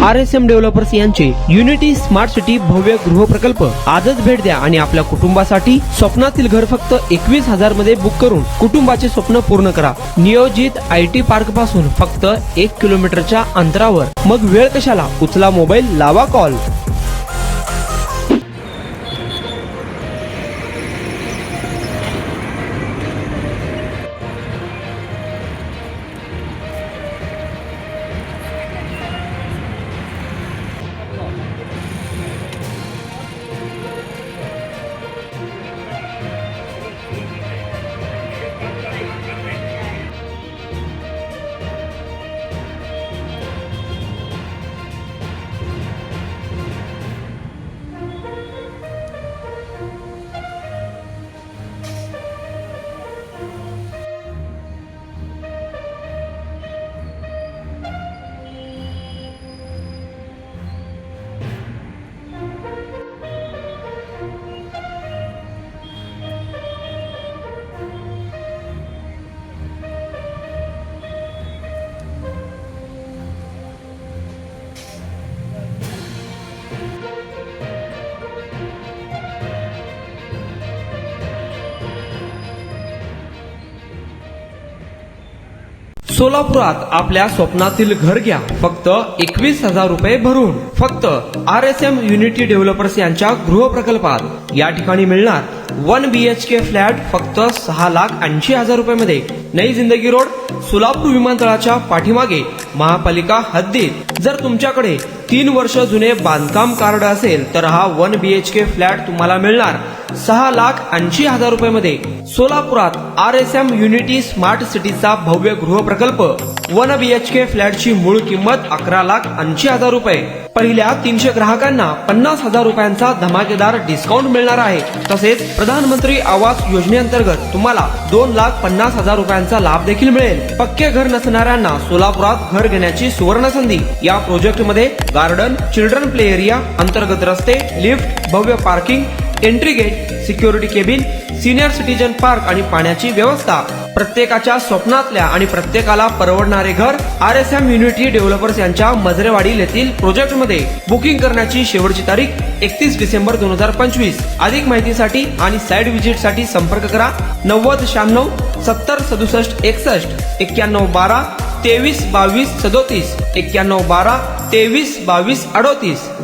RSM developers यांचे unity smart city भव्य गृह प्रकल्प आजच भेट द्या आणि आपल्या कुटुंबासाठी स्वप्नातील घर फक्त 21,000 मध्ये बुक करून कुटुंबाचे स्वप्न पूर्ण करा। नियोजित IT पार्क पासून फक्त 1 किलोमीटरच्या अंतरावर। मग वेळ कशाला, उचला मोबाईल, लावा कॉल। सोलापुरात आपल्या स्वप्नातील घर घ्या फक्त 21,000 रुपये भरून। फक्त RSM युनिटी डेव्हलपर्स यांच्या गृह प्रकल्पात या ठिकाणी मिळणार 1 BHK फ्लॅट फक्त 6,80,000 रुपये मध्ये। नई जिंदगी रोड, सोलापूर विमानतळाच्या पाठीमागे, महापालिका हद्दीत। जर तुमच्याकडे 3 वर्ष जुने बांधकाम कार्ड असेल तर हा 1 BHK फ्लॅट तुम्हाला मिळणार 6,80,000 रुपये मध्ये। सोलापुरात RSM युनिटी स्मार्ट सिटीचा भव्य गृह प्रकल्प 1 BHK फ्लॅटची मूळ किंमत 11,80,000 रुपये। पहिल्या 300 ग्राहकांना 50,000 रुपयांचा धमाकेदार डिस्काउंट मिळणार आहे। तसेच प्रधानमंत्री आवास योजनेअंतर्गत तुम्हाला 2,50,000 रुपयांचा लाभ देखील मिळेल। पक्के घर नसणाऱ्यांना सोलापुरात घर घेण्याची सुवर्ण संधी। या प्रोजेक्ट मध्ये गार्डन, चिल्ड्रन प्ले एरिया, अंतर्गत रस्ते, लिफ्ट, भव्य parking, entry gate, security cabin, senior citizen park आणि पाण्याची व्यवस्था। प्रत्येकाच्या स्वप्नातल्या आणि प्रत्येकाला परवडणारे घर RSM युनिटी डेव्हलपर्स यांच्या मजरेवाडी येथील प्रोजेक्ट मध्ये। बुकिंग करण्याची शेवटची तारीख 31 डिसेंबर 2025। अधिक माहितीसाठी आणि साइट व्हिजिट साठी संपर्क करा 9096 70 67 61 91 12 23 22 37 91 12 23 22 38।